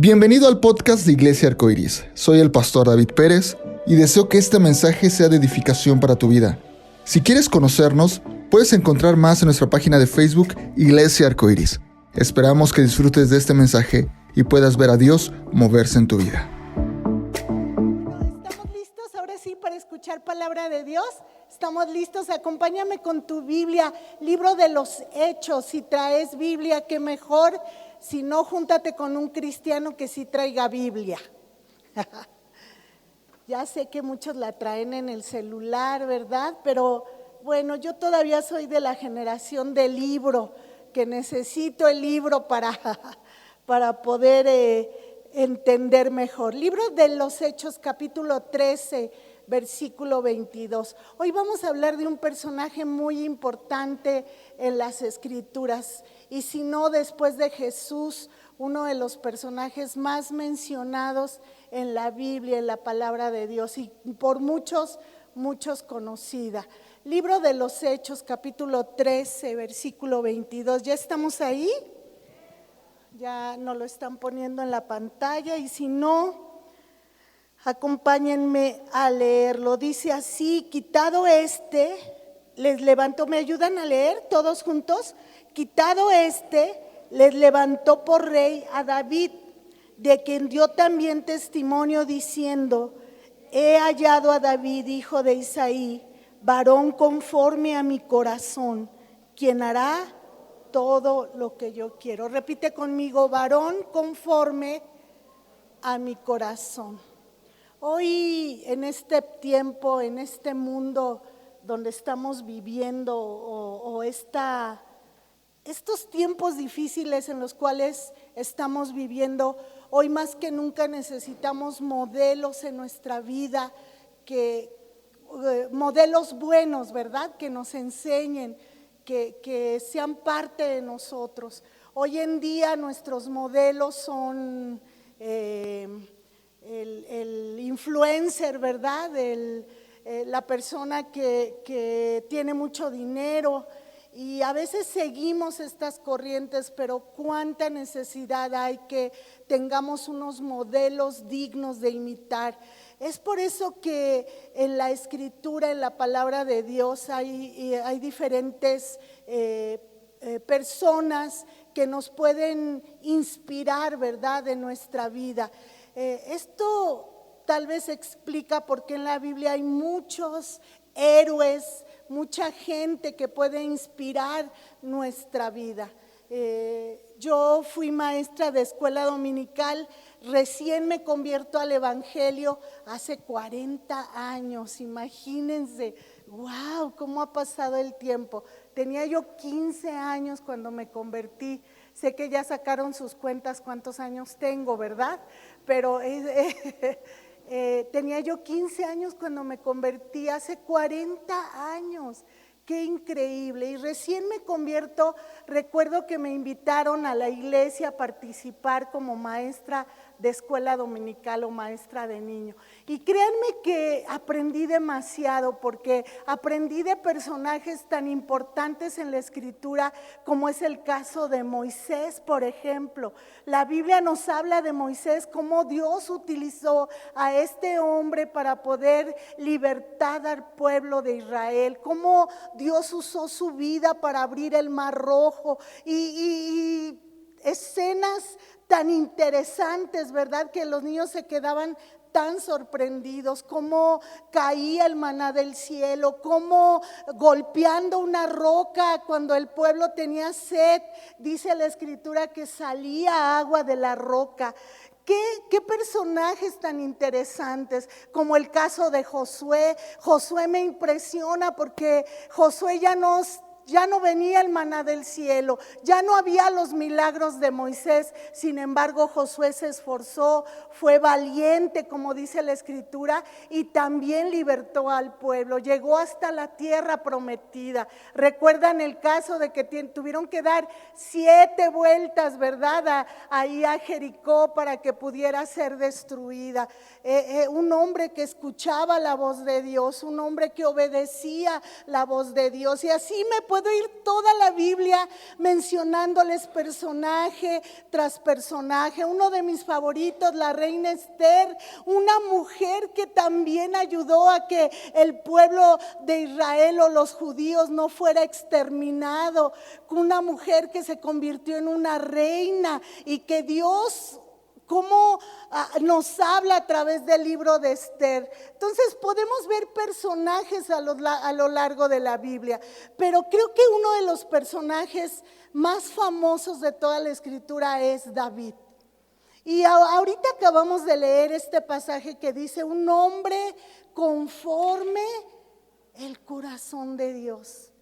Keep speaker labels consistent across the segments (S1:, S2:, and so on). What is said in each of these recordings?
S1: Bienvenido al podcast de Iglesia Arcoiris. Soy el pastor David Pérez y deseo que este mensaje sea de edificación para tu vida. Si quieres conocernos, puedes encontrar más en nuestra página de Facebook Iglesia Arcoiris. Esperamos que disfrutes de este mensaje y puedas ver a Dios moverse en tu vida.
S2: ¿Estamos listos ahora sí para escuchar palabra de Dios? ¿Estamos listos? Acompáñame con tu Biblia, libro de los Hechos. Si traes Biblia, qué mejor. Si no, júntate con un cristiano que sí traiga Biblia. Ya sé que muchos la traen en el celular, ¿verdad? Pero bueno, yo todavía soy de la generación del libro, que necesito el libro para poder entender mejor. Libro de los Hechos, capítulo 13, versículo 22. Hoy vamos a hablar de un personaje muy importante en las Escrituras. Y si no, después de Jesús, uno de los personajes más mencionados en la Biblia, en la palabra de Dios, y por muchos conocida. Libro de los Hechos, capítulo 13, versículo 22. ¿Ya estamos ahí? Ya nos lo están poniendo en la pantalla, y si no, acompáñenme a leerlo. Dice así: quitado les levantó. ¿Me ayudan a leer todos juntos? Quitado les levantó por rey a David, de quien dio también testimonio diciendo: he hallado a David, hijo de Isaí, varón conforme a mi corazón, quien hará todo lo que yo quiero. Repite conmigo: varón conforme a mi corazón. Hoy, en este tiempo, en este mundo donde estamos viviendo, estos tiempos difíciles en los cuales estamos viviendo, hoy más que nunca necesitamos modelos en nuestra vida, modelos buenos, ¿verdad? Que nos enseñen, que sean parte de nosotros. Hoy en día nuestros modelos son el influencer, ¿verdad? La persona que tiene mucho dinero. Y a veces seguimos estas corrientes, pero cuánta necesidad hay que tengamos unos modelos dignos de imitar. Es por eso que en la Escritura, en la palabra de Dios, hay diferentes personas que nos pueden inspirar, ¿verdad?, en nuestra vida. Esto tal vez explica por qué en la Biblia hay muchos héroes, mucha gente que puede inspirar nuestra vida. Yo fui maestra de escuela dominical, recién me convierto al evangelio hace 40 años, imagínense, wow, cómo ha pasado el tiempo. Tenía yo 15 años cuando me convertí. Sé que ya sacaron sus cuentas cuántos años tengo, ¿verdad? Pero tenía yo 15 años cuando me convertí, hace 40 años. Qué increíble. Y recién me convierto, recuerdo que me invitaron a la iglesia a participar como maestra de escuela dominical o maestra de niño. Y créanme que aprendí demasiado, porque aprendí de personajes tan importantes en la Escritura como es el caso de Moisés, por ejemplo. La Biblia nos habla de Moisés, cómo Dios utilizó a este hombre para poder libertar al pueblo de Israel, cómo Dios usó su vida para abrir el Mar Rojo y escenas tan interesantes, ¿verdad? Que los niños se quedaban tan sorprendidos, cómo caía el maná del cielo, cómo golpeando una roca cuando el pueblo tenía sed, dice la Escritura que salía agua de la roca. ¿Qué personajes tan interesantes, como el caso de Josué. Josué me impresiona porque Josué ya no venía el maná del cielo, ya no había los milagros de Moisés. Sin embargo, Josué se esforzó, fue valiente, como dice la Escritura, y también libertó al pueblo. Llegó hasta la tierra prometida. Recuerdan el caso de que tuvieron que dar 7 vueltas, ¿verdad?, ahí a Jericó para que pudiera ser destruida. Un hombre que escuchaba la voz de Dios, un hombre que obedecía la voz de Dios. Y así me puedo puedo ir toda la Biblia mencionándoles personaje tras personaje. Uno de mis favoritos, la reina Esther, una mujer que también ayudó a que el pueblo de Israel o los judíos no fuera exterminado. Una mujer que se convirtió en una reina y que Dios cómo nos habla a través del libro de Esther. Entonces podemos ver personajes a lo largo de la Biblia, pero creo que uno de los personajes más famosos de toda la escritura es David. Y ahorita acabamos de leer este pasaje que dice: un hombre conforme el corazón de Dios.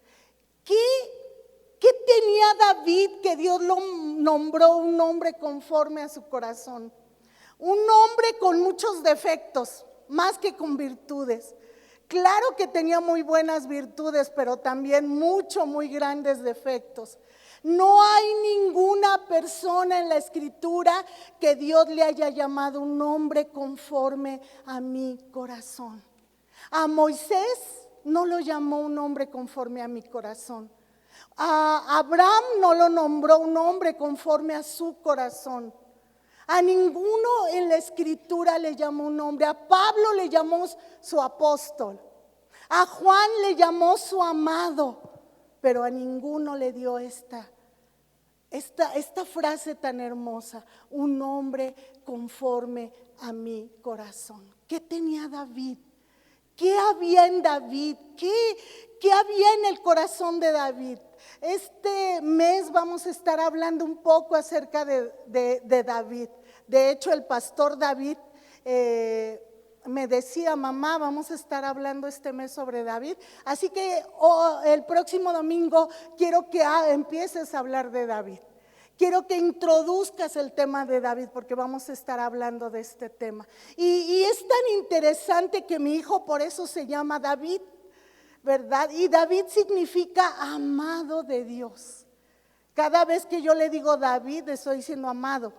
S2: ¿Qué tenía David que Dios lo nombró un hombre conforme a su corazón? Un hombre con muchos defectos, más que con virtudes. Claro que tenía muy buenas virtudes, pero también muy grandes defectos. No hay ninguna persona en la escritura que Dios le haya llamado un hombre conforme a mi corazón. A Moisés no lo llamó un hombre conforme a mi corazón. A Abraham no lo nombró un hombre conforme a su corazón. A ninguno en la escritura le llamó un hombre. A Pablo le llamó su apóstol. A Juan le llamó su amado. Pero a ninguno le dio esta frase tan hermosa: un hombre conforme a mi corazón. ¿Qué tenía David? ¿Qué había en David? ¿Qué había en el corazón de David? Este mes vamos a estar hablando un poco acerca de David. De hecho, el pastor David me decía: mamá, vamos a estar hablando este mes sobre David. Así que el próximo domingo quiero que empieces a hablar de David. Quiero que introduzcas el tema de David, porque vamos a estar hablando de este tema. Y es tan interesante que mi hijo por eso se llama David, ¿verdad? Y David significa amado de Dios. Cada vez que yo le digo David, le estoy diciendo amado.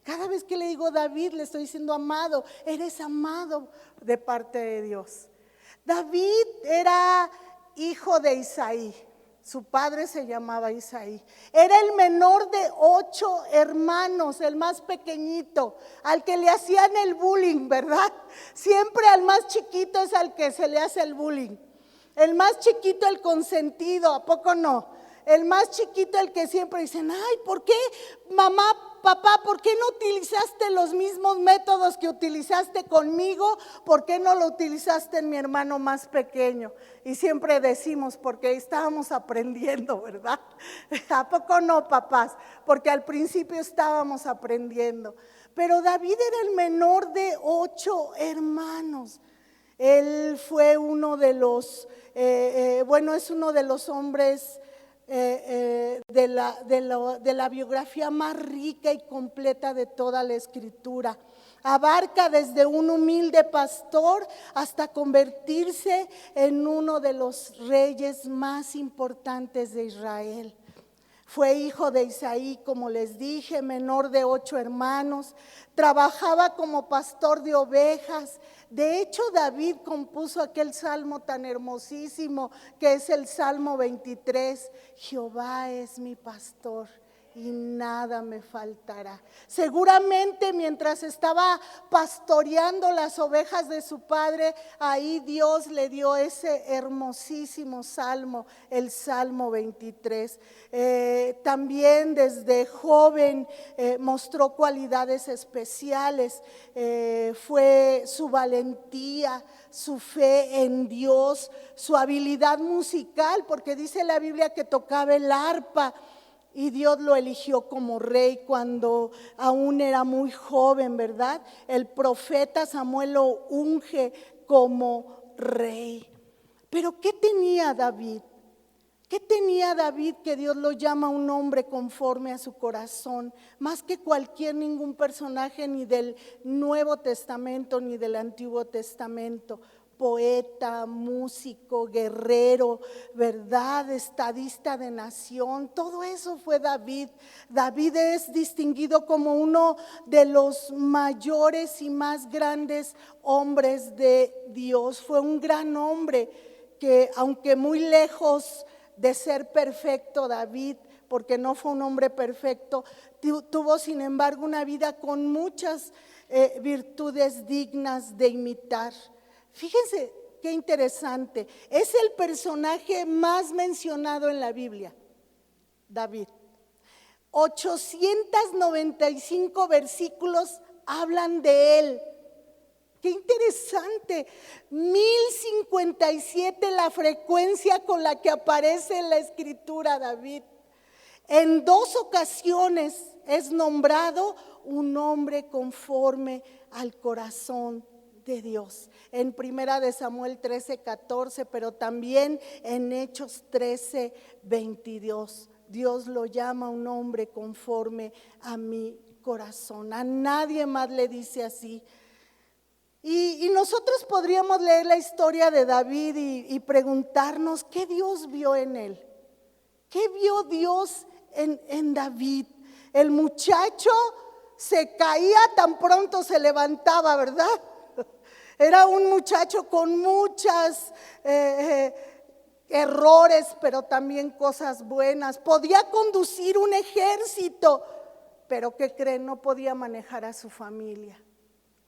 S2: Cada vez que le digo David, le estoy diciendo amado. Eres amado de parte de Dios. David era hijo de Isaí. Su padre se llamaba Isaí. Era el menor de 8 hermanos, el más pequeñito, al que le hacían el bullying, ¿verdad? Siempre al más chiquito es al que se le hace el bullying. El más chiquito, el consentido, ¿a poco no? El más chiquito, el que siempre dicen: ay, ¿por qué, mamá, papá, por qué no utilizaste los mismos métodos que utilizaste conmigo? ¿Por qué no lo utilizaste en mi hermano más pequeño? Y siempre decimos: porque estábamos aprendiendo, ¿verdad? ¿A poco no, papás? Porque al principio estábamos aprendiendo. Pero David era el menor de 8 hermanos. Él fue uno de los, es uno de los hombres de la biografía más rica y completa de toda la escritura. Abarca desde un humilde pastor hasta convertirse en uno de los reyes más importantes de Israel. Fue hijo de Isaí, como les dije, menor de 8 hermanos. Trabajaba como pastor de ovejas. De hecho, David compuso aquel salmo tan hermosísimo que es el Salmo 23. Jehová es mi pastor y nada me faltará. Seguramente mientras estaba pastoreando las ovejas de su padre, ahí Dios le dio ese hermosísimo salmo, el Salmo 23. También desde joven mostró cualidades especiales. Fue su valentía, su fe en Dios, su habilidad musical, porque dice la Biblia que tocaba el arpa. Y Dios lo eligió como rey cuando aún era muy joven, ¿verdad? El profeta Samuel lo unge como rey. Pero ¿qué tenía David? ¿Qué tenía David que Dios lo llama un hombre conforme a su corazón? Más que ningún personaje ni del Nuevo Testamento ni del Antiguo Testamento. Poeta, músico, guerrero, ¿verdad? Estadista de nación, todo eso fue David. David es distinguido como uno de los mayores y más grandes hombres de Dios. Fue un gran hombre que, aunque muy lejos de ser perfecto David, porque no fue un hombre perfecto, tuvo sin embargo una vida con muchas virtudes dignas de imitar. Fíjense qué interesante, es el personaje más mencionado en la Biblia, David. 895 versículos hablan de él. Qué interesante, 1057 la frecuencia con la que aparece en la escritura David. En 2 ocasiones es nombrado un hombre conforme al corazón de Dios. En Primera de Samuel 13:14, pero también en Hechos 13:22. Dios lo llama un hombre conforme a mi corazón. A nadie más le dice así. Y nosotros podríamos leer la historia de David y preguntarnos qué Dios vio en él. ¿Qué vio Dios en David? El muchacho se caía tan pronto se levantaba, ¿verdad? Era un muchacho con muchas errores, pero también cosas buenas. Podía conducir un ejército, pero ¿qué creen? No podía manejar a su familia.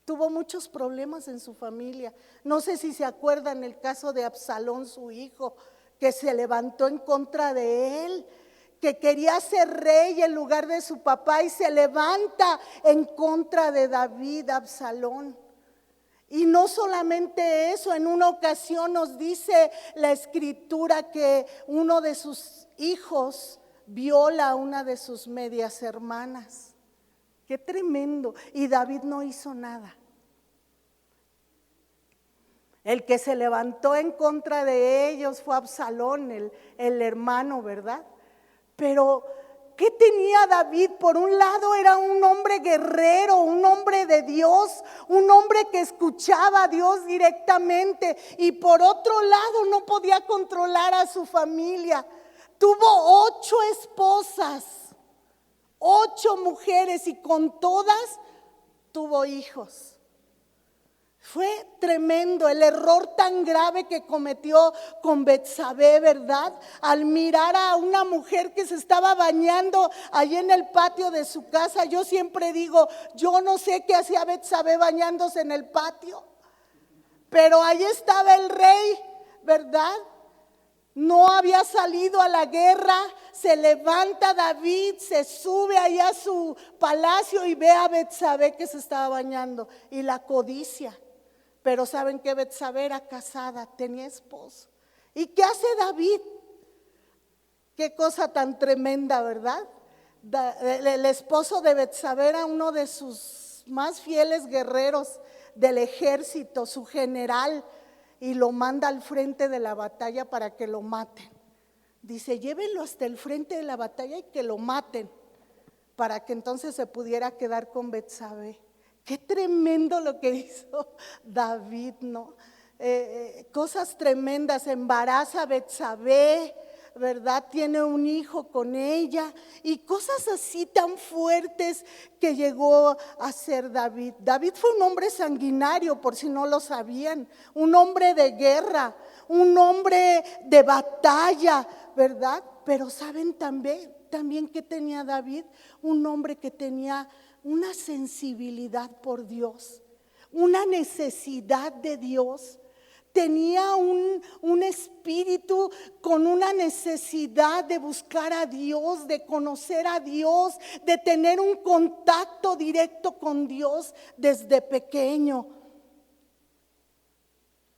S2: Tuvo muchos problemas en su familia. No sé si se acuerdan el caso de Absalón, su hijo, que se levantó en contra de él, que quería ser rey en lugar de su papá y se levanta en contra de David, Absalón. Y no solamente eso, en una ocasión nos dice la escritura que uno de sus hijos viola a una de sus medias hermanas. Qué tremendo. Y David no hizo nada. El que se levantó en contra de ellos fue Absalón, el hermano, ¿verdad? Pero ¿qué tenía David? Por un lado era un hombre guerrero, un hombre de Dios, un hombre que escuchaba a Dios directamente, y por otro lado no podía controlar a su familia. Tuvo 8 esposas, 8 mujeres, y con todas tuvo hijos. Fue tremendo el error tan grave que cometió con Betsabé, ¿verdad? Al mirar a una mujer que se estaba bañando allí en el patio de su casa. Yo siempre digo, yo no sé qué hacía Betsabé bañándose en el patio, pero ahí estaba el rey, ¿verdad? No había salido a la guerra. Se levanta David, se sube allá a su palacio y ve a Betsabé que se estaba bañando y la codicia. Pero saben que Betsabé era casada, tenía esposo. ¿Y qué hace David? Qué cosa tan tremenda, ¿verdad? El esposo de Betsabé era uno de sus más fieles guerreros del ejército, su general, y lo manda al frente de la batalla para que lo maten. Dice, llévenlo hasta el frente de la batalla y que lo maten, para que entonces se pudiera quedar con Betsabé. Qué tremendo lo que hizo David, ¿no? Cosas tremendas, embaraza a Betsabé, ¿verdad? Tiene un hijo con ella y cosas así tan fuertes que llegó a ser David. David fue un hombre sanguinario, por si no lo sabían, un hombre de guerra, un hombre de batalla, ¿verdad? Pero saben también que tenía David, un hombre que tenía una sensibilidad por Dios, una necesidad de Dios. Tenía un espíritu con una necesidad de buscar a Dios, de conocer a Dios, de tener un contacto directo con Dios desde pequeño.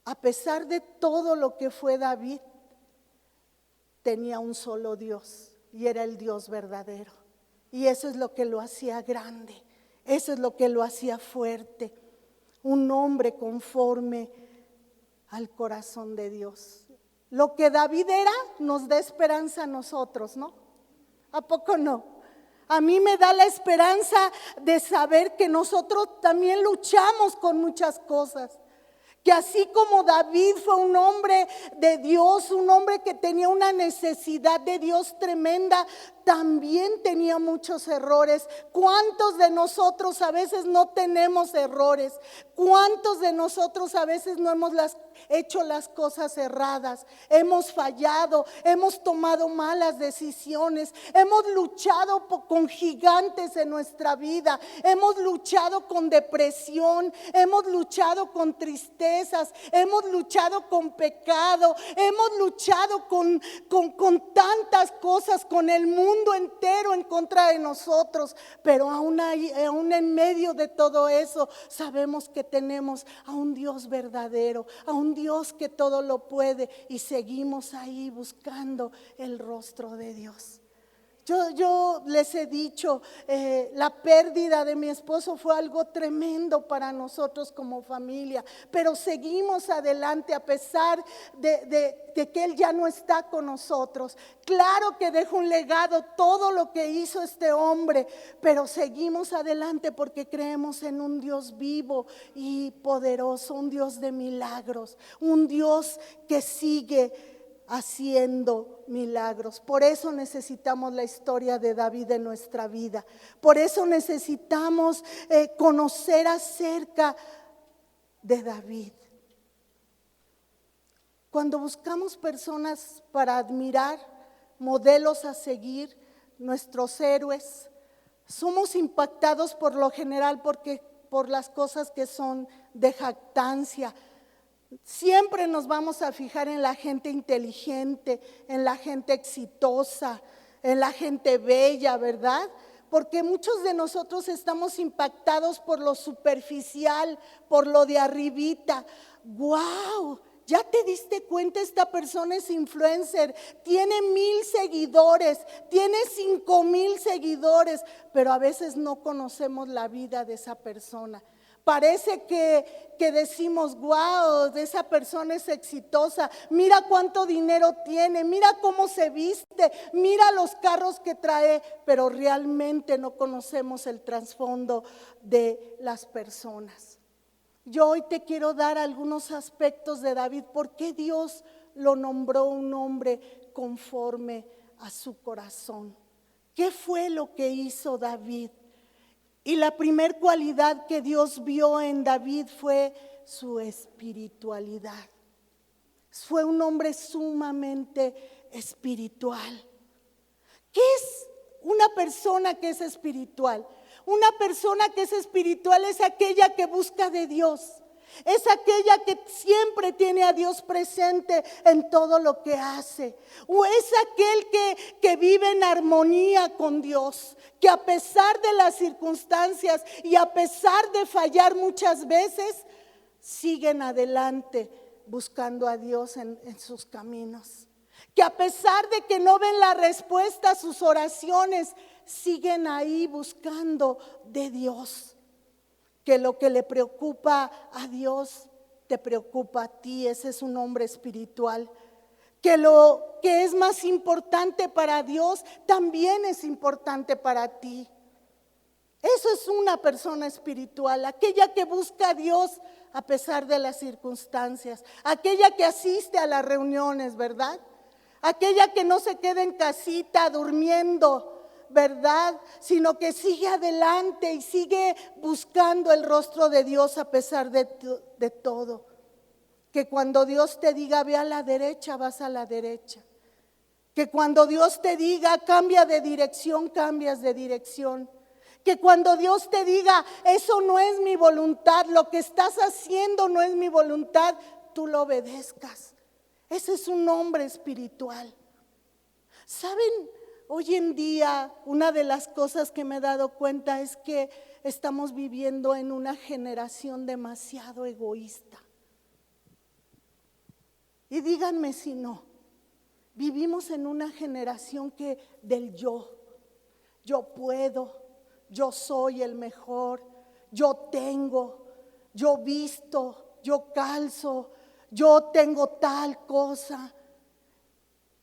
S2: A pesar de todo lo que fue David, tenía un solo Dios y era el Dios verdadero. Y eso es lo que lo hacía grande, eso es lo que lo hacía fuerte, un hombre conforme al corazón de Dios. Lo que David era nos da esperanza a nosotros, ¿no? ¿A poco no? A mí me da la esperanza de saber que nosotros también luchamos con muchas cosas. Que así como David fue un hombre de Dios, un hombre que tenía una necesidad de Dios tremenda, también tenía muchos errores. ¿Cuántos de nosotros a veces no tenemos errores? ¿Cuántos de nosotros a veces no hemos hecho las cosas erradas, hemos fallado, hemos tomado malas decisiones, hemos luchado con gigantes en nuestra vida, hemos luchado con depresión, hemos luchado con tristezas, hemos luchado con pecado, hemos luchado con tantas cosas, con el mundo entero en contra de nosotros, pero aún en medio de todo eso sabemos que tenemos a un Dios verdadero, a un Dios que todo lo puede, y seguimos ahí buscando el rostro de Dios. Yo les he dicho, la pérdida de mi esposo fue algo tremendo para nosotros como familia, pero seguimos adelante a pesar de que él ya no está con nosotros. Claro que deja un legado todo lo que hizo este hombre, pero seguimos adelante porque creemos en un Dios vivo y poderoso, un Dios de milagros, un Dios que sigue haciendo milagros. Por eso necesitamos la historia de David en nuestra vida. Por eso necesitamos conocer acerca de David. Cuando buscamos personas para admirar, modelos a seguir, nuestros héroes, somos impactados por lo general por las cosas que son de jactancia. Siempre nos vamos a fijar en la gente inteligente, en la gente exitosa, en la gente bella, ¿verdad? Porque muchos de nosotros estamos impactados por lo superficial, por lo de arribita. ¡Wow! ¿Ya te diste cuenta? Esta persona es influencer, tiene 1,000 seguidores, tiene 5,000 seguidores, pero a veces no conocemos la vida de esa persona. Parece que decimos, wow, esa persona es exitosa, mira cuánto dinero tiene, mira cómo se viste, mira los carros que trae, pero realmente no conocemos el trasfondo de las personas. Yo hoy te quiero dar algunos aspectos de David, por qué Dios lo nombró un hombre conforme a su corazón. ¿Qué fue lo que hizo David? Y la primer cualidad que Dios vio en David fue su espiritualidad. Fue un hombre sumamente espiritual. ¿Qué es una persona que es espiritual? Una persona que es espiritual es aquella que busca de Dios. Es aquella que siempre tiene a Dios presente en todo lo que hace. O es aquel que vive en armonía con Dios, que a pesar de las circunstancias y a pesar de fallar muchas veces, siguen adelante buscando a Dios en sus caminos. Que a pesar de que no ven la respuesta a sus oraciones, siguen ahí buscando de Dios. Que lo que le preocupa a Dios te preocupa a ti. Ese es un hombre espiritual. Que lo que es más importante para Dios también es importante para ti. Eso es una persona espiritual, aquella que busca a Dios a pesar de las circunstancias, aquella que asiste a las reuniones, ¿verdad? Aquella que no se queda en casita durmiendo, ¿verdad? Sino que sigue adelante y sigue buscando el rostro de Dios a pesar de todo. Que cuando Dios te diga ve a la derecha, vas a la derecha. Que cuando Dios te diga cambia de dirección, cambias de dirección. Que cuando Dios te diga eso no es mi voluntad, lo que estás haciendo no es mi voluntad, tú lo obedezcas. Ese es un hombre espiritual. ¿Saben? Hoy en día, una de las cosas que me he dado cuenta es que estamos viviendo en una generación demasiado egoísta. Y díganme si no, vivimos en una generación que del yo puedo, yo soy el mejor, yo tengo, yo visto, yo calzo, yo tengo tal cosa.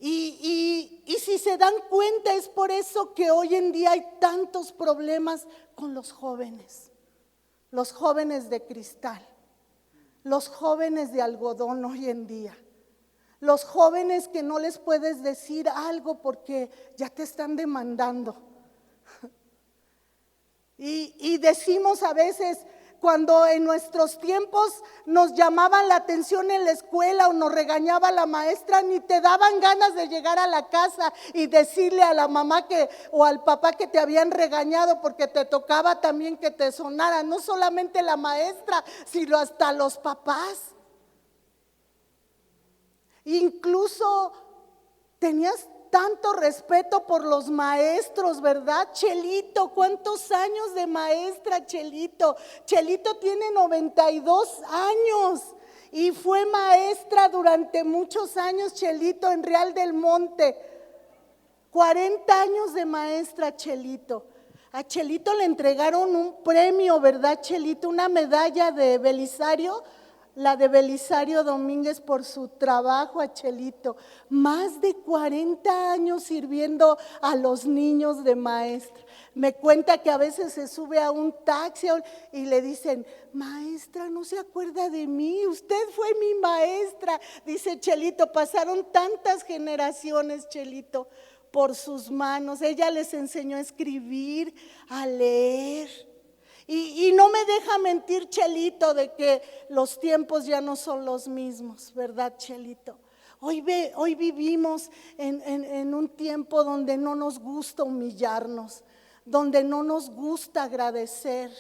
S2: Y si se dan cuenta es por eso que hoy en día hay tantos problemas con los jóvenes de cristal, los jóvenes de algodón hoy en día, los jóvenes que no les puedes decir algo porque ya te están demandando. Y decimos a veces Cuando en nuestros tiempos nos llamaban la atención en la escuela o nos regañaba la maestra, ni te daban ganas de llegar a la casa y decirle a la mamá o al papá que te habían regañado, porque te tocaba también que te sonara, no solamente la maestra, sino hasta los papás. Incluso tenías tanto respeto por los maestros, ¿verdad? Chelito, ¿cuántos años de maestra, Chelito? Chelito tiene 92 años y fue maestra durante muchos años, Chelito, en Real del Monte. 40 años de maestra, Chelito. A Chelito le entregaron un premio, ¿verdad, Chelito? Una medalla de Belisario. La de Belisario Domínguez por su trabajo a Chelito. Más de 40 años sirviendo a los niños de maestra. Me cuenta que a veces se sube a un taxi y le dicen, maestra, ¿no se acuerda de mí? Usted fue mi maestra. Dice Chelito, pasaron tantas generaciones, Chelito, por sus manos. Ella les enseñó a escribir, a leer. Y no me deja mentir, Chelito, de que los tiempos ya no son los mismos, ¿verdad, Chelito? Hoy vivimos en un tiempo donde no nos gusta humillarnos, donde no nos gusta agradecer,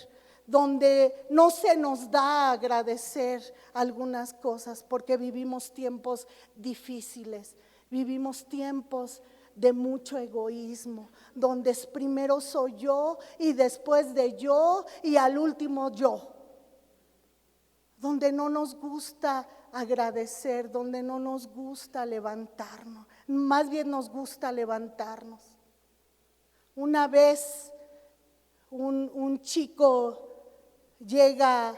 S2: donde no se nos da agradecer algunas cosas, porque vivimos tiempos difíciles, vivimos tiempos de mucho egoísmo, donde primero soy yo y después de yo y al último yo, donde no nos gusta agradecer, donde no nos gusta levantarnos, más bien nos gusta levantarnos. Una vez un chico llega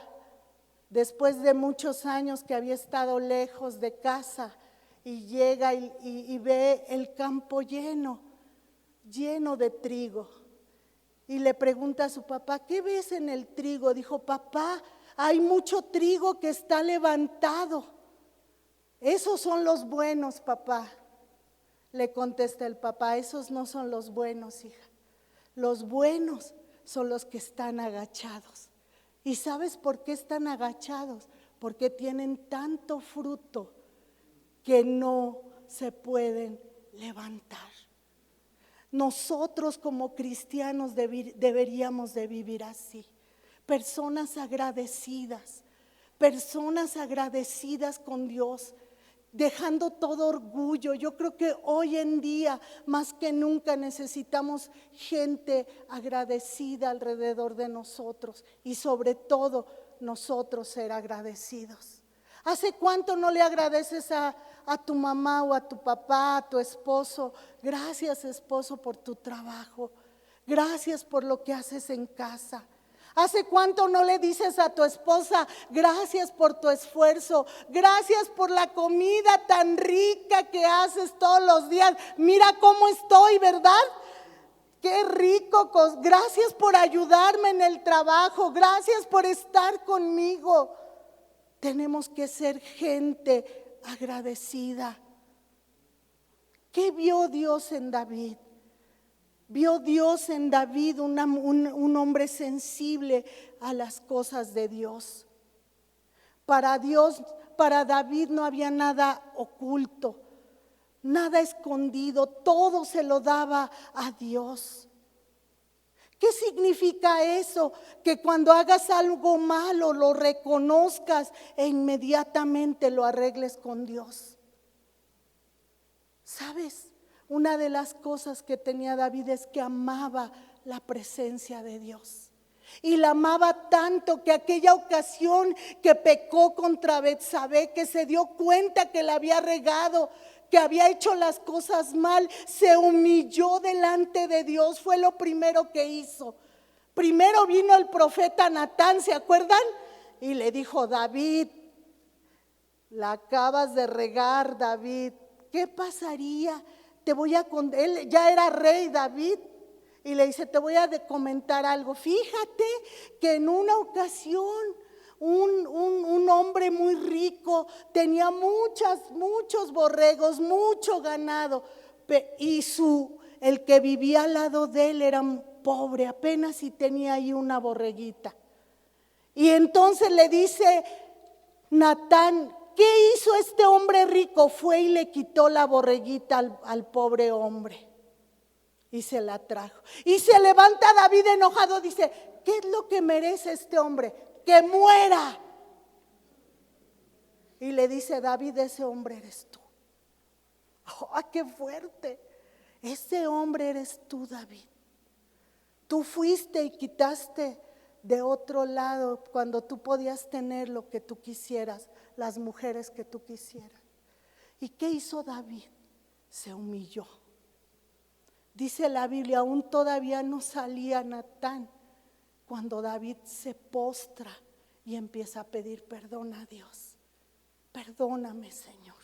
S2: después de muchos años que había estado lejos de casa, y llega y ve el campo lleno de trigo. Y le pregunta a su papá, ¿qué ves en el trigo? Dijo, papá, hay mucho trigo que está levantado. Esos son los buenos, papá. Le contesta el papá, esos no son los buenos, hija. Los buenos son los que están agachados. ¿Y sabes por qué están agachados? Porque tienen tanto fruto que no se pueden levantar. Nosotros como cristianos deberíamos de vivir así. Personas agradecidas con Dios, dejando todo orgullo. Yo creo que hoy en día más que nunca necesitamos gente agradecida alrededor de nosotros y sobre todo nosotros ser agradecidos. ¿Hace cuánto no le agradeces a tu mamá o a tu papá, a tu esposo? Gracias, esposo, por tu trabajo. Gracias por lo que haces en casa. ¿Hace cuánto no le dices a tu esposa, gracias por tu esfuerzo? Gracias por la comida tan rica que haces todos los días. Mira cómo estoy, ¿verdad? Qué rico. Gracias por ayudarme en el trabajo. Gracias por estar conmigo. Tenemos que ser gente agradecida. ¿Qué vio Dios en David? Vio Dios en David un hombre sensible a las cosas de Dios. Para David no había nada oculto, nada escondido, todo se lo daba a Dios. ¿Qué significa eso? Que cuando hagas algo malo lo reconozcas e inmediatamente lo arregles con Dios. ¿Sabes? Una de las cosas que tenía David es que amaba la presencia de Dios. Y la amaba tanto que aquella ocasión que pecó contra Betsabé, que se dio cuenta que la había regado, que había hecho las cosas mal, se humilló delante de Dios. Fue lo primero que hizo. Primero vino el profeta Natán, ¿se acuerdan? Y le dijo, David, la acabas de regar, David. ¿Qué pasaría? Él ya era rey, David, y le dice, te voy a comentar algo. Fíjate que en una ocasión un hombre muy rico tenía muchos borregos, mucho ganado, y el que vivía al lado de él era pobre, apenas si tenía ahí una borreguita. Y entonces le dice Natán, ¿qué hizo este hombre rico? Fue y le quitó la borreguita al pobre hombre y se la trajo. Y se levanta David enojado, dice, ¿qué es lo que merece este hombre? Que muera. Y le dice David, ese hombre eres tú. ¡Oh, qué fuerte! Ese hombre eres tú, David. Tú fuiste y quitaste de otro lado cuando tú podías tener lo que tú quisieras, las mujeres que tú quisieras. ¿Y qué hizo David? Se humilló. Dice la Biblia, aún todavía no salía Natán cuando David se postra y empieza a pedir perdón a Dios. Perdóname, Señor.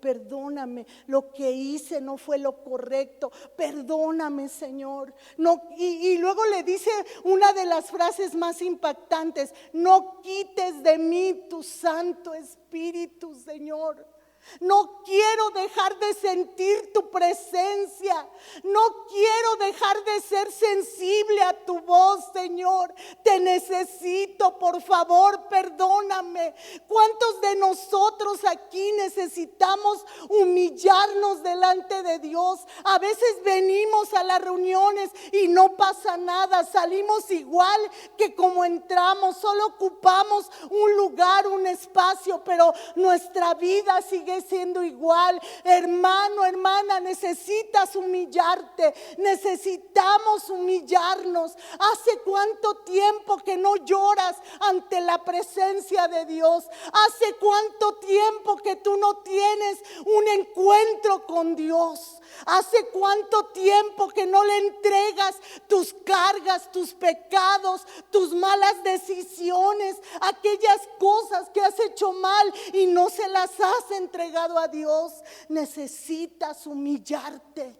S2: Perdóname, lo que hice no fue lo correcto, perdóname, Señor. No, y luego le dice una de las frases más impactantes, no quites de mí tu Santo Espíritu, Señor. No quiero dejar de sentir tu presencia. No quiero dejar de ser sensible a tu voz, Señor. Te necesito, por favor, perdóname. ¿Cuántos de nosotros aquí necesitamos humillarnos delante de Dios? A veces venimos a las reuniones y no pasa nada. Salimos igual que como entramos. Solo ocupamos un lugar, un espacio, pero nuestra vida sigue siendo igual. Hermano, hermana, necesitas humillarte. Necesitamos humillarnos. ¿Hace cuánto tiempo que no lloras ante la presencia de Dios? ¿Hace cuánto tiempo que tú no tienes un encuentro con Dios? ¿Hace cuánto tiempo que no le entregas tus cargas, tus pecados, tus malas decisiones, aquellas cosas que has hecho mal y no se las has entregado a Dios? Necesitas humillarte.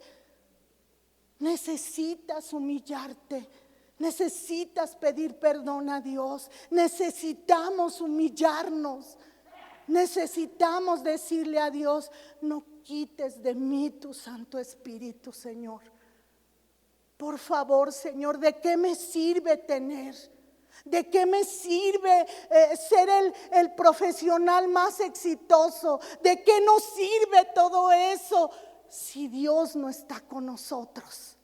S2: Necesitas humillarte. Necesitas pedir perdón a Dios. Necesitamos humillarnos. Necesitamos decirle a Dios, no quites de mí tu Santo Espíritu, Señor. Por favor, Señor, ¿de qué me sirve tener? ¿De qué me sirve ser el profesional más exitoso? ¿De qué nos sirve todo eso si Dios no está con nosotros?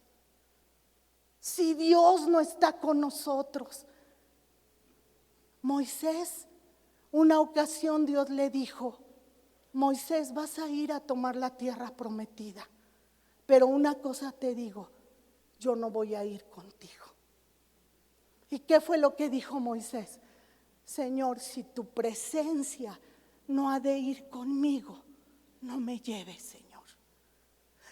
S2: Si Dios no está con nosotros. Moisés, una ocasión Dios le dijo, Moisés, vas a ir a tomar la tierra prometida, pero una cosa te digo, yo no voy a ir contigo. ¿Y qué fue lo que dijo Moisés? Señor, si tu presencia no ha de ir conmigo, no me lleves, Señor.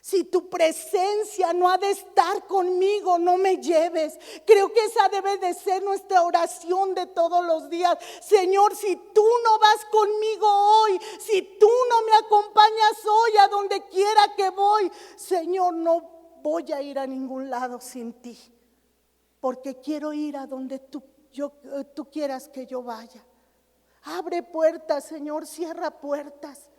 S2: Si tu presencia no ha de estar conmigo, no me lleves. Creo que esa debe de ser nuestra oración de todos los días. Señor, si tú no vas conmigo hoy, si tú no me acompañas hoy a donde quiera que voy, Señor, no voy a ir a ningún lado sin ti. Porque quiero ir a donde tú quieras que yo vaya. Abre puertas, Señor, cierra puertas.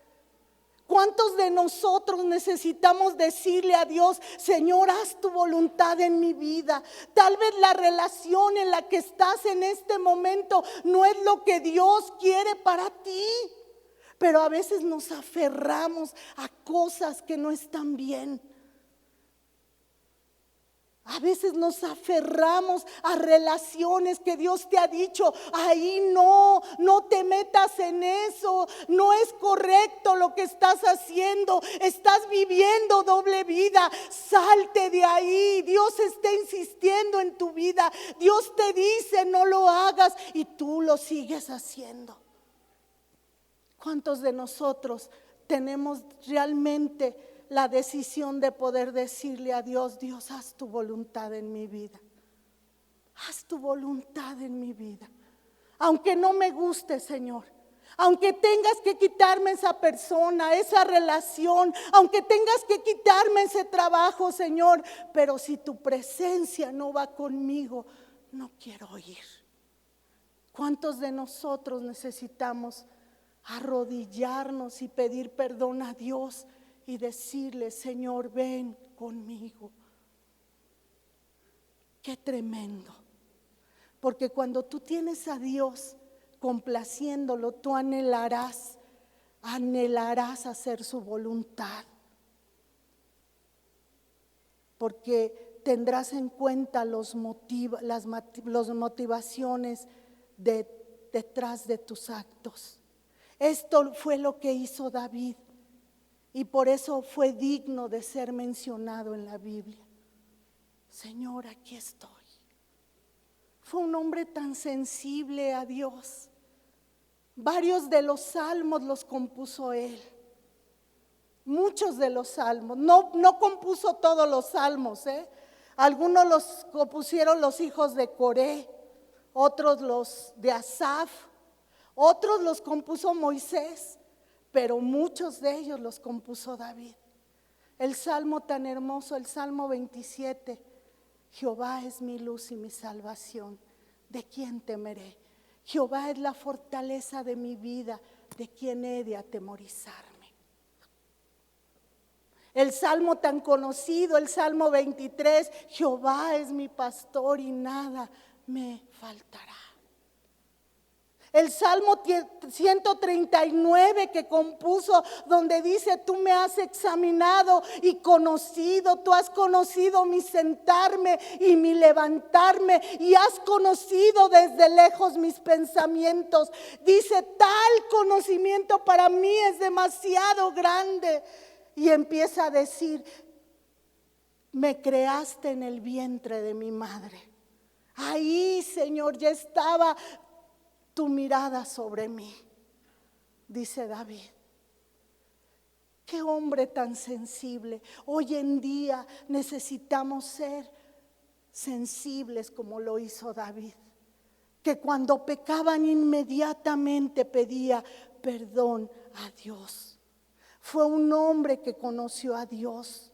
S2: ¿Cuántos de nosotros necesitamos decirle a Dios, Señor, haz tu voluntad en mi vida? Tal vez la relación en la que estás en este momento no es lo que Dios quiere para ti. Pero a veces nos aferramos a cosas que no están bien. A veces nos aferramos a relaciones que Dios te ha dicho, ahí no te metas en eso, no es correcto lo que estás haciendo, estás viviendo doble vida, salte de ahí. Dios está insistiendo en tu vida, Dios te dice no lo hagas y tú lo sigues haciendo. ¿Cuántos de nosotros tenemos realmente la decisión de poder decirle a Dios, Dios, haz tu voluntad en mi vida? Haz tu voluntad en mi vida. Aunque no me guste, Señor. Aunque tengas que quitarme esa persona, esa relación. Aunque tengas que quitarme ese trabajo, Señor. Pero si tu presencia no va conmigo, no quiero ir. ¿Cuántos de nosotros necesitamos arrodillarnos y pedir perdón a Dios? Y decirle, Señor, ven conmigo. Qué tremendo. Porque cuando tú tienes a Dios complaciéndolo, tú anhelarás hacer su voluntad. Porque tendrás en cuenta las motivaciones detrás de tus actos. Esto fue lo que hizo David y por eso fue digno de ser mencionado en la Biblia. Señor, aquí estoy. Fue un hombre tan sensible a Dios. Varios de los salmos los compuso él. Muchos de los salmos. No compuso todos los salmos, Algunos los compusieron los hijos de Coré, otros los de Asaf, otros los compuso Moisés, pero muchos de ellos los compuso David. El salmo tan hermoso, el Salmo 27. Jehová es mi luz y mi salvación, ¿de quién temeré? Jehová es la fortaleza de mi vida, ¿de quién he de atemorizarme? El salmo tan conocido, el Salmo 23, Jehová es mi pastor y nada me faltará. El Salmo 139 que compuso, donde dice: tú me has examinado y conocido, tú has conocido mi sentarme y mi levantarme, y has conocido desde lejos mis pensamientos. Dice: tal conocimiento para mí es demasiado grande. Y empieza a decir: me creaste en el vientre de mi madre. Ahí, Señor, ya estaba tu mirada sobre mí, dice David. Qué hombre tan sensible. Hoy en día necesitamos ser sensibles como lo hizo David, que cuando pecaban inmediatamente pedía perdón a Dios. Fue un hombre que conoció a Dios.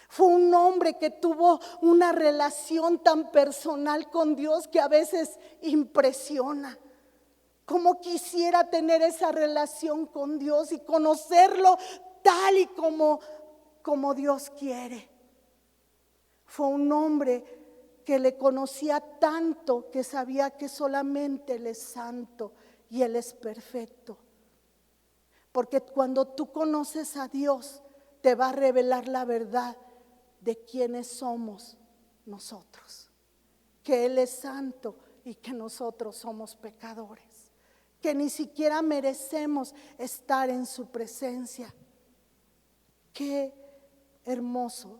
S2: Fue un hombre que tuvo una relación tan personal con Dios que a veces impresiona. Cómo quisiera tener esa relación con Dios y conocerlo tal y como Dios quiere. Fue un hombre que le conocía tanto que sabía que solamente Él es santo y Él es perfecto. Porque cuando tú conoces a Dios, te va a revelar la verdad de quiénes somos nosotros, que Él es santo y que nosotros somos pecadores, que ni siquiera merecemos estar en su presencia. Qué hermoso.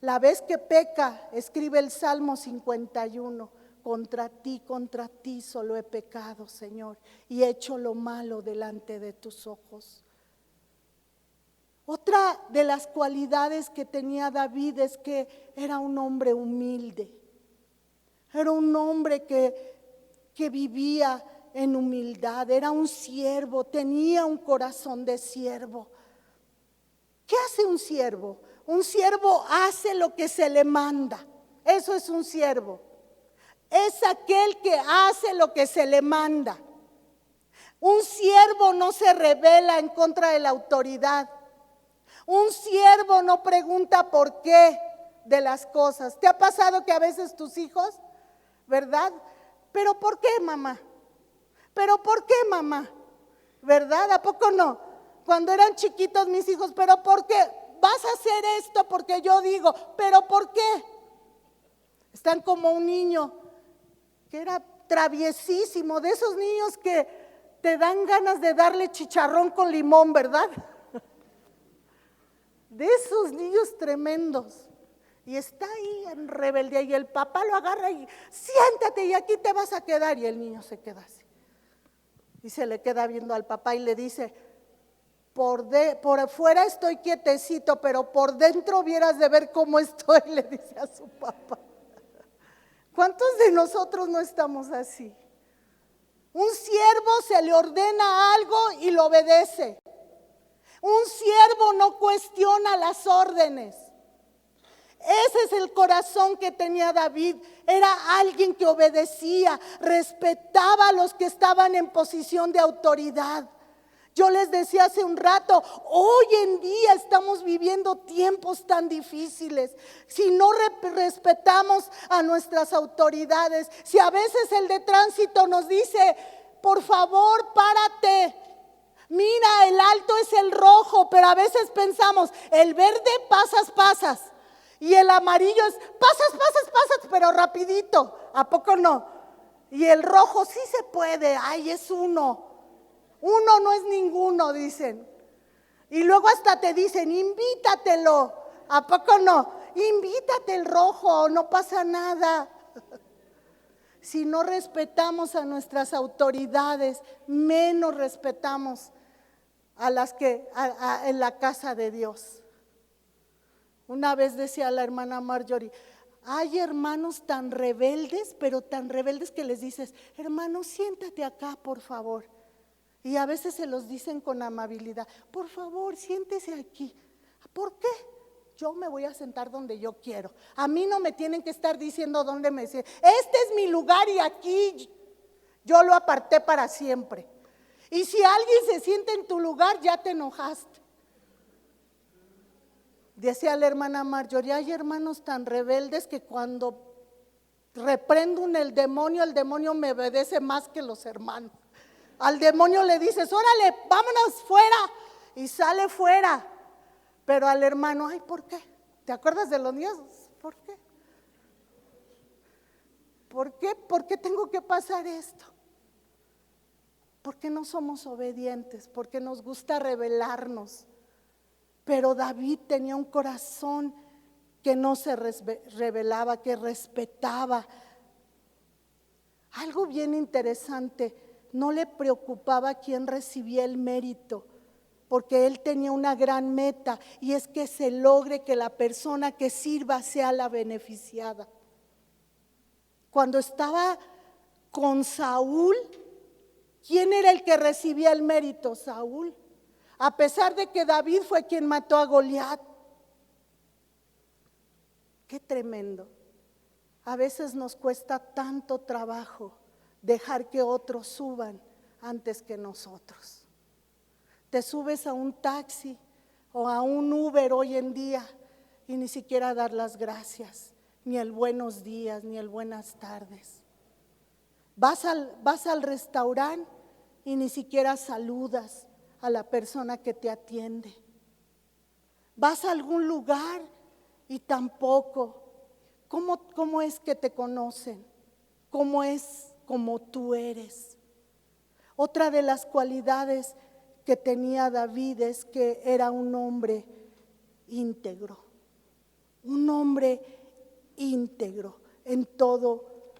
S2: La vez que peca, escribe el Salmo 51, contra ti solo he pecado, Señor, y he hecho lo malo delante de tus ojos. Otra de las cualidades que tenía David es que era un hombre humilde. Era un hombre que vivía en humildad, era un siervo, tenía un corazón de siervo. ¿Qué hace un siervo? Un siervo hace lo que se le manda. Eso es un siervo. Es aquel que hace lo que se le manda. Un siervo no se rebela en contra de la autoridad. Un siervo no pregunta por qué de las cosas. ¿Te ha pasado que a veces tus hijos, verdad? ¿Pero por qué, mamá? ¿Pero por qué, mamá? ¿Verdad? ¿A poco no? Cuando eran chiquitos mis hijos, ¿pero por qué? Vas a hacer esto porque yo digo, ¿pero por qué? Están como un niño que era traviesísimo, de esos niños que te dan ganas de darle chicharrón con limón, ¿verdad? De esos niños tremendos. Y está ahí en rebeldía y el papá lo agarra y siéntate y aquí te vas a quedar. Y el niño se queda así. Y se le queda viendo al papá y le dice: por fuera estoy quietecito, pero por dentro vieras de ver cómo estoy, le dice a su papá. ¿Cuántos de nosotros no estamos así? Un siervo se le ordena algo y lo obedece. Un siervo no cuestiona las órdenes. Ese es el corazón que tenía David. Era alguien que obedecía, respetaba a los que estaban en posición de autoridad. Yo les decía hace un rato, hoy en día estamos viviendo tiempos tan difíciles. Si no respetamos a nuestras autoridades, si a veces el de tránsito nos dice, por favor, párate. Mira, el alto es el rojo, pero a veces pensamos, el verde pasas. Y el amarillo es pasas, pero rapidito. ¿A poco no? Y el rojo sí se puede, ay, es uno. Uno no es ninguno, dicen. Y luego hasta te dicen, invítatelo. ¿A poco no? Invítate el rojo, no pasa nada. Si no respetamos a nuestras autoridades, menos respetamos a las que en la casa de Dios. Una vez decía la hermana Marjorie, hay hermanos tan rebeldes, pero tan rebeldes que les dices, hermano, siéntate acá, por favor. Y a veces se los dicen con amabilidad, por favor, siéntese aquí. ¿Por qué? Yo me voy a sentar donde yo quiero. A mí no me tienen que estar diciendo dónde me siento. Este es mi lugar y aquí yo lo aparté para siempre. Y si alguien se siente en tu lugar, ya te enojaste. Decía la hermana Marjorie, hay hermanos tan rebeldes que cuando reprendo el demonio me obedece más que los hermanos. Al demonio le dices, órale, vámonos fuera, y sale fuera. Pero al hermano, ay, ¿por qué? ¿Te acuerdas de los niños? ¿Por qué? ¿Por qué? ¿Por qué tengo que pasar esto? Porque no somos obedientes, porque nos gusta rebelarnos. Pero David tenía un corazón que no se rebelaba, que respetaba. Algo bien interesante, no le preocupaba quién recibía el mérito, porque él tenía una gran meta, y es que se logre que la persona que sirva sea la beneficiada. Cuando estaba con Saúl, ¿quién era el que recibía el mérito? Saúl. A pesar de que David fue quien mató a Goliat. Qué tremendo. A veces nos cuesta tanto trabajo dejar que otros suban antes que nosotros. Te subes a un taxi o a un Uber hoy en día y ni siquiera dar las gracias, ni el buenos días, ni el buenas tardes. Vas al restaurante y ni siquiera saludas a la persona que te atiende. Vas a algún lugar y tampoco. ¿Cómo es que te conocen? ¿Cómo es como tú eres? Otra de las cualidades que tenía David es que era un hombre íntegro. Un hombre íntegro en todo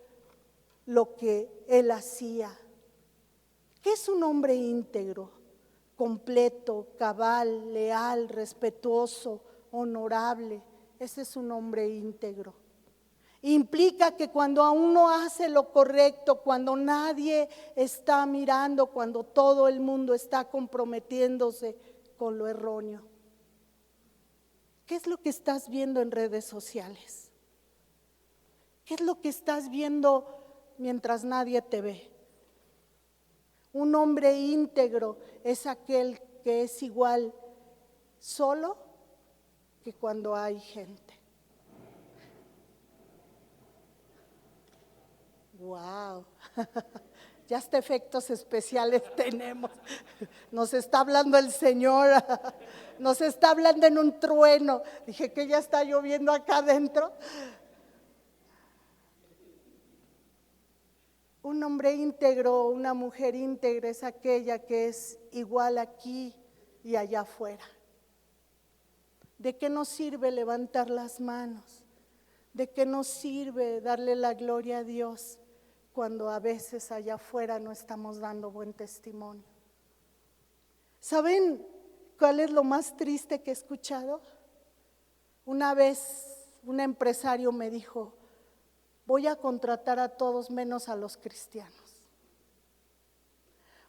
S2: lo que él hacía. ¿Qué es un hombre íntegro? Completo, cabal, leal, respetuoso, honorable. Ese es un hombre íntegro. Implica que cuando uno hace lo correcto, cuando nadie está mirando, cuando todo el mundo está comprometiéndose con lo erróneo. ¿Qué es lo que estás viendo en redes sociales? ¿Qué es lo que estás viendo mientras nadie te ve? Un hombre íntegro es aquel que es igual solo que cuando hay gente. Wow, ya hasta efectos especiales tenemos. Nos está hablando el Señor, nos está hablando en un trueno. Dije que ya está lloviendo acá adentro. Un hombre íntegro, una mujer íntegra es aquella que es igual aquí y allá afuera. ¿De qué nos sirve levantar las manos? ¿De qué nos sirve darle la gloria a Dios cuando a veces allá afuera no estamos dando buen testimonio? ¿Saben cuál es lo más triste que he escuchado? Una vez un empresario me dijo, voy a contratar a todos menos a los cristianos,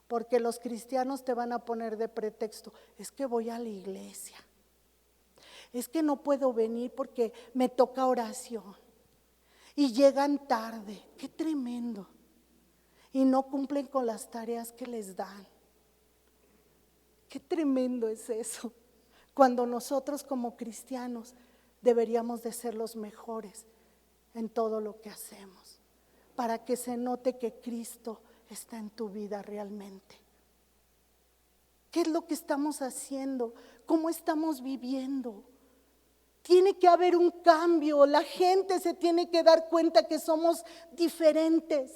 S2: porque los cristianos te van a poner de pretexto, es que voy a la iglesia, es que no puedo venir porque me toca oración, y llegan tarde, qué tremendo, y no cumplen con las tareas que les dan. Qué tremendo es eso, cuando nosotros como cristianos deberíamos de ser los mejores en todo lo que hacemos, para que se note que Cristo está en tu vida realmente. ¿Qué es lo que estamos haciendo? ¿Cómo estamos viviendo? Tiene que haber un cambio, la gente se tiene que dar cuenta que somos diferentes.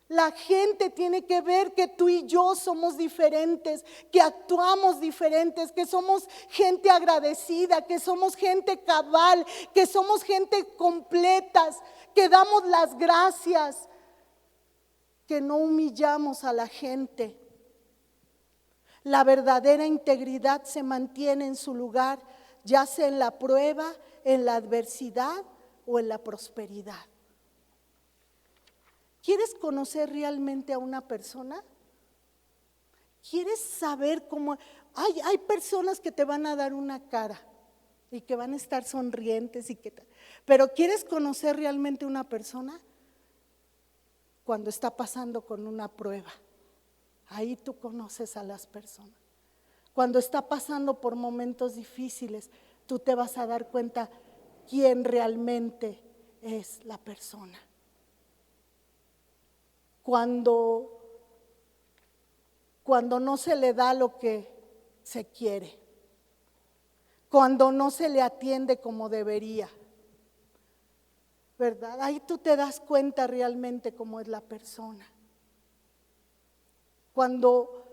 S2: La gente tiene que ver que tú y yo somos diferentes, que actuamos diferentes, que somos gente agradecida, que somos gente cabal, que somos gente completas, que damos las gracias, que no humillamos a la gente. La verdadera integridad se mantiene en su lugar, ya sea en la prueba, en la adversidad o en la prosperidad. ¿Quieres conocer realmente a una persona? ¿Quieres saber cómo? Hay personas que te van a dar una cara y que van a estar sonrientes pero ¿quieres conocer realmente una persona? Cuando está pasando con una prueba, ahí tú conoces a las personas. Cuando está pasando por momentos difíciles, tú te vas a dar cuenta quién realmente es la persona. Cuando no se le da lo que se quiere, cuando no se le atiende como debería, ¿verdad? Ahí tú te das cuenta realmente cómo es la persona. Cuando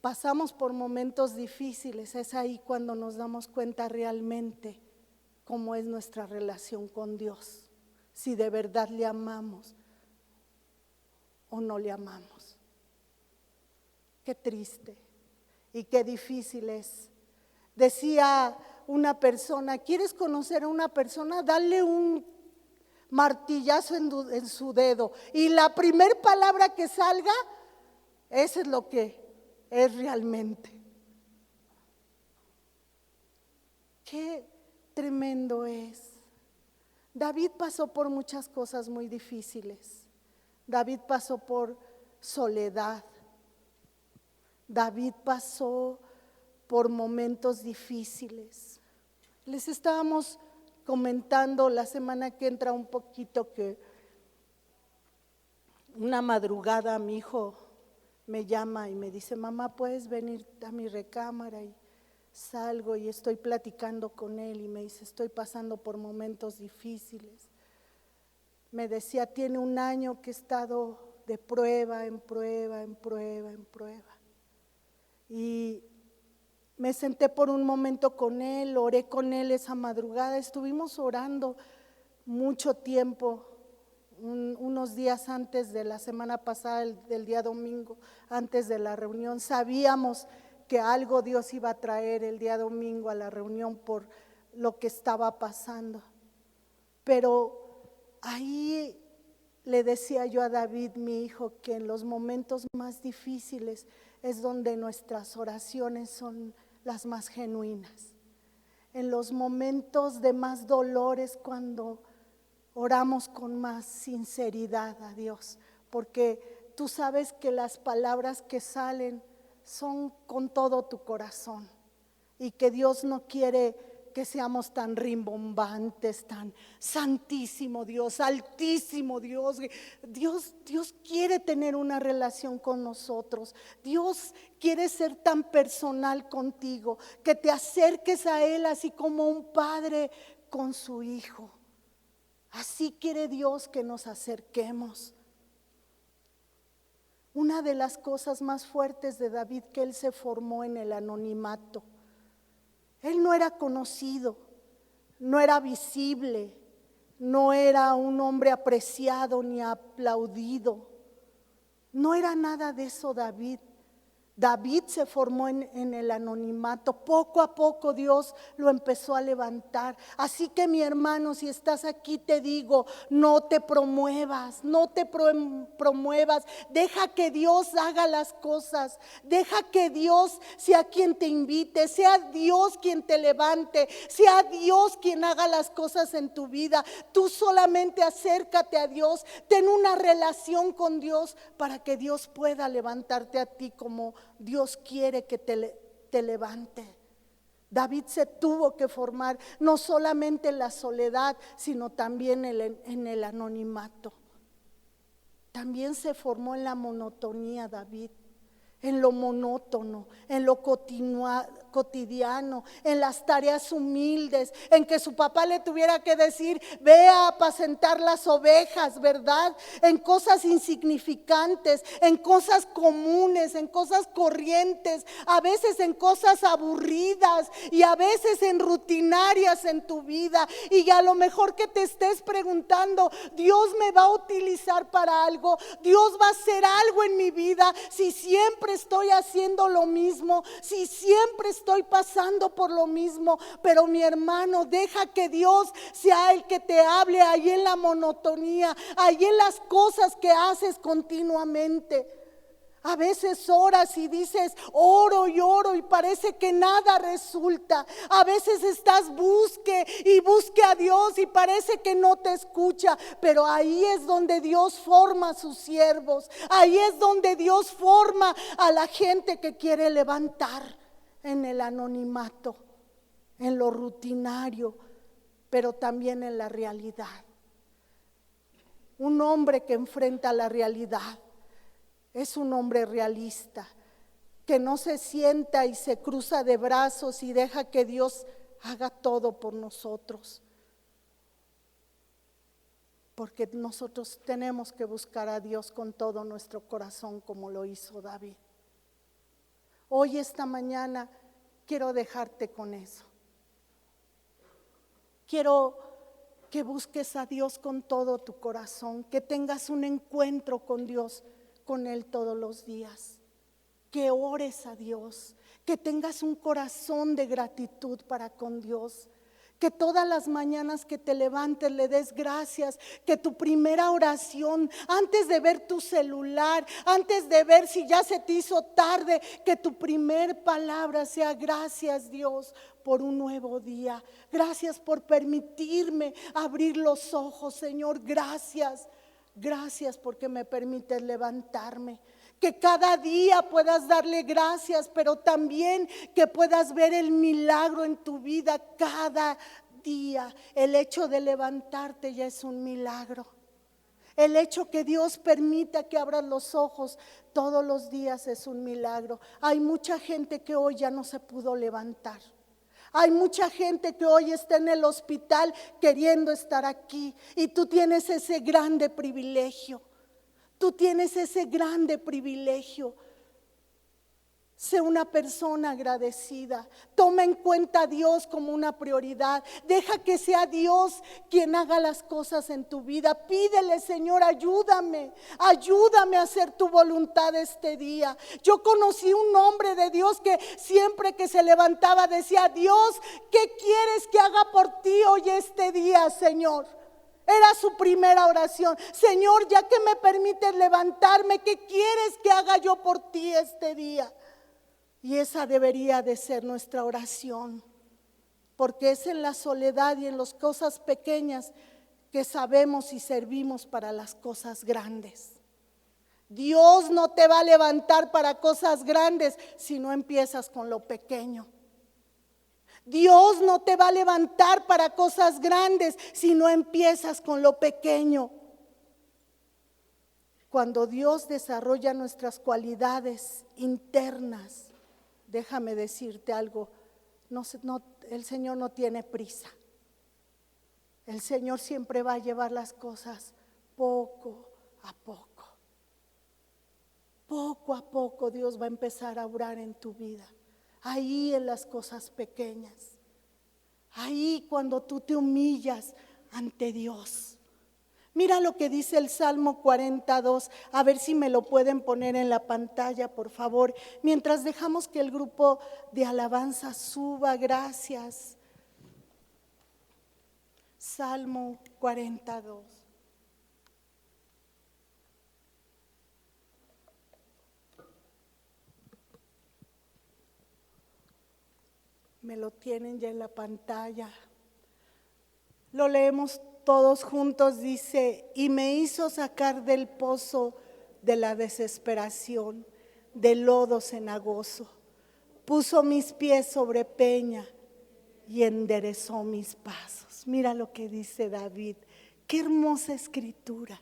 S2: pasamos por momentos difíciles, es ahí cuando nos damos cuenta realmente cómo es nuestra relación con Dios, si de verdad le amamos o no le amamos. Qué triste y qué difícil es. Decía una persona, ¿quieres conocer a una persona? Dale un martillazo en su dedo y la primer palabra que salga, eso es lo que es realmente. Qué tremendo es. David pasó por muchas cosas muy difíciles. David pasó por soledad. David pasó por momentos difíciles. Les estábamos comentando la semana que entra un poquito que una madrugada mi hijo me llama y me dice, mamá, ¿puedes venir a mi recámara? Y salgo y estoy platicando con él y me dice, estoy pasando por momentos difíciles. Me decía, tiene un año que he estado de prueba en prueba, en prueba, en prueba. Y me senté por un momento con él, oré con él esa madrugada, estuvimos orando mucho tiempo, unos días antes de la semana pasada, del día domingo, antes de la reunión. Sabíamos que algo Dios iba a traer el día domingo a la reunión por lo que estaba pasando. Pero ahí le decía yo a David, mi hijo, que en los momentos más difíciles es donde nuestras oraciones son las más genuinas. En los momentos de más dolores, cuando oramos con más sinceridad a Dios, porque tú sabes que las palabras que salen son con todo tu corazón y que Dios no quiere que seamos tan rimbombantes, tan santísimo Dios, altísimo Dios. Dios quiere tener una relación con nosotros. Dios quiere ser tan personal contigo, que te acerques a Él así como un padre con su hijo. Así quiere Dios que nos acerquemos. Una de las cosas más fuertes de David, que él se formó en el anonimato. Él no era conocido, no era visible, no era un hombre apreciado ni aplaudido. No era nada de eso David. David se formó en el anonimato. Poco a poco Dios lo empezó a levantar. Así que mi hermano, si estás aquí, te digo, no te promuevas, no te promuevas. Deja que Dios haga las cosas. Deja que Dios sea quien te invite, sea Dios quien te levante, sea Dios quien haga las cosas en tu vida. Tú solamente acércate a Dios, ten una relación con Dios para que Dios pueda levantarte a ti como Dios quiere que te levante. David se tuvo que formar no solamente en la soledad, sino también en el anonimato. También se formó en la monotonía David, en lo monótono, en lo cotidiano, en las tareas humildes, en que su papá le tuviera que decir, ve a apacentar las ovejas, ¿verdad? En cosas insignificantes, en cosas comunes, en cosas corrientes, a veces en cosas aburridas y a veces en rutinarias en tu vida. Y a lo mejor que te estés preguntando, Dios me va a utilizar para algo, Dios va a hacer algo en mi vida, si siempre estoy haciendo lo mismo, si siempre estoy pasando por lo mismo. Pero mi hermano, deja que Dios sea el que te hable ahí en la monotonía, ahí en las cosas que haces continuamente. A veces oras y dices, oro y parece que nada resulta. A veces estás busque a Dios y parece que no te escucha. Pero ahí es donde Dios forma a sus siervos. Ahí es donde Dios forma a la gente que quiere levantar en el anonimato, en lo rutinario, pero también en la realidad. Un hombre que enfrenta la realidad es un hombre realista, que no se sienta y se cruza de brazos y deja que Dios haga todo por nosotros. Porque nosotros tenemos que buscar a Dios con todo nuestro corazón, como lo hizo David. Hoy, esta mañana, quiero dejarte con eso. Quiero que busques a Dios con todo tu corazón, que tengas un encuentro con Dios, con Él todos los días, que ores a Dios, que tengas un corazón de gratitud para con Dios, que todas las mañanas que te levantes le des gracias, que tu primera oración, antes de ver tu celular, antes de ver si ya se te hizo tarde, que tu primer palabra sea gracias Dios por un nuevo día, gracias por permitirme abrir los ojos, Señor, gracias. Gracias porque me permites levantarme. Que cada día puedas darle gracias, pero también que puedas ver el milagro en tu vida cada día. El hecho de levantarte ya es un milagro. El hecho que Dios permita que abras los ojos todos los días es un milagro. Hay mucha gente que hoy ya no se pudo levantar. Hay mucha gente que hoy está en el hospital queriendo estar aquí, y tú tienes ese grande privilegio. Tú tienes ese grande privilegio. Sé una persona agradecida. Toma en cuenta a Dios como una prioridad. Deja que sea Dios quien haga las cosas en tu vida. Pídele, Señor, ayúdame a hacer tu voluntad este día. Yo conocí un hombre de Dios que siempre que se levantaba decía, Dios, ¿qué quieres que haga por ti hoy este día, Señor? Era su primera oración. Señor, ya que me permites levantarme, ¿qué quieres que haga yo por ti este día? Y esa debería de ser nuestra oración, porque es en la soledad y en las cosas pequeñas que sabemos y servimos para las cosas grandes. Dios no te va a levantar para cosas grandes si no empiezas con lo pequeño. Dios no te va a levantar para cosas grandes si no empiezas con lo pequeño. Cuando Dios desarrolla nuestras cualidades internas, déjame decirte algo, el Señor no tiene prisa. El Señor siempre va a llevar las cosas poco a poco. Poco a poco Dios va a empezar a obrar en tu vida. Ahí en las cosas pequeñas. Ahí cuando tú te humillas ante Dios. Mira lo que dice el Salmo 42, a ver si me lo pueden poner en la pantalla, por favor, mientras dejamos que el grupo de alabanza suba. Gracias. Salmo 42. Me lo tienen ya en la pantalla. Lo leemos todos juntos. Dice, y me hizo sacar del pozo de la desesperación, de lodo cenagoso. Puso mis pies sobre peña y enderezó mis pasos. Mira lo que dice David. Qué hermosa escritura.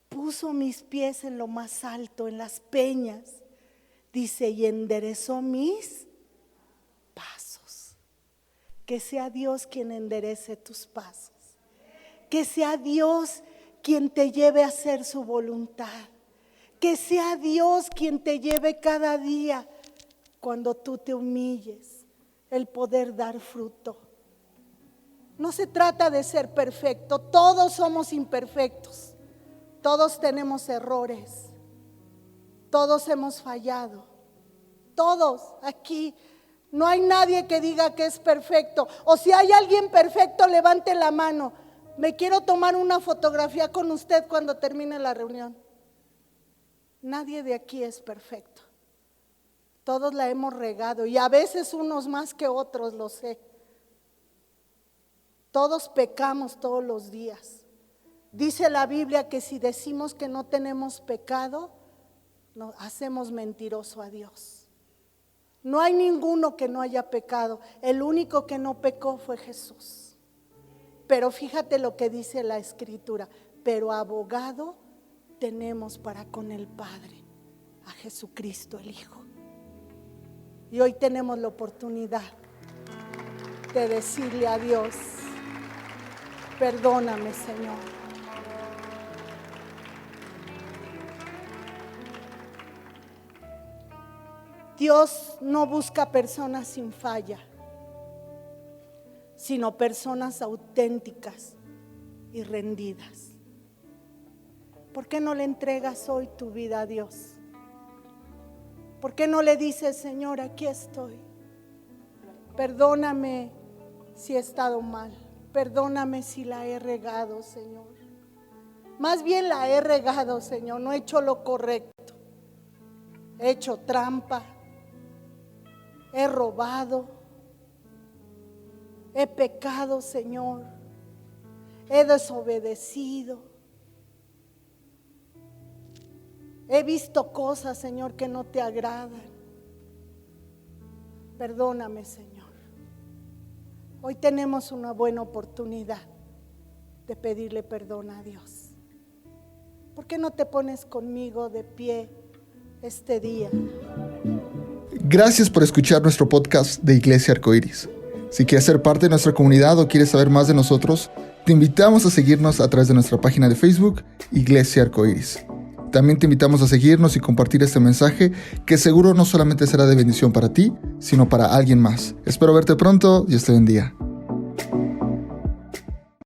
S2: Puso mis pies en lo más alto, en las peñas. Dice, y enderezó mis pasos. Que sea Dios quien enderece tus pasos. Que sea Dios quien te lleve a hacer su voluntad. Que sea Dios quien te lleve cada día, cuando tú te humilles, el poder dar fruto. No se trata de ser perfecto, todos somos imperfectos, todos tenemos errores, todos hemos fallado, todos aquí. No hay nadie que diga que es perfecto, o si hay alguien perfecto, levante la mano. Me quiero tomar una fotografía con usted cuando termine la reunión. Nadie de aquí es perfecto. Todos la hemos regado y a veces unos más que otros, lo sé. Todos pecamos todos los días. Dice la Biblia que si decimos que no tenemos pecado, nos hacemos mentiroso a Dios. No hay ninguno que no haya pecado. El único que no pecó fue Jesús. Pero fíjate lo que dice la Escritura. Pero abogado tenemos para con el Padre, a Jesucristo el Hijo. Y hoy tenemos la oportunidad de decirle a Dios, perdóname, Señor. Dios no busca personas sin falla, sino personas auténticas y rendidas. ¿Por qué no le entregas hoy tu vida a Dios? ¿Por qué no le dices, Señor, aquí estoy? Perdóname si he estado mal. Perdóname si la he regado, Señor. Más bien la he regado, Señor. No he hecho lo correcto. He hecho trampa. He robado. He pecado, Señor. He desobedecido. He visto cosas, Señor, que no te agradan. Perdóname, Señor. Hoy tenemos una buena oportunidad de pedirle perdón a Dios. ¿Por qué no te pones conmigo de pie este día?
S1: Gracias por escuchar nuestro podcast de Iglesia Arcoíris. Si quieres ser parte de nuestra comunidad o quieres saber más de nosotros, te invitamos a seguirnos a través de nuestra página de Facebook, Iglesia Arcoíris. También te invitamos a seguirnos y compartir este mensaje que seguro no solamente será de bendición para ti, sino para alguien más. Espero verte pronto. Dios te bendiga.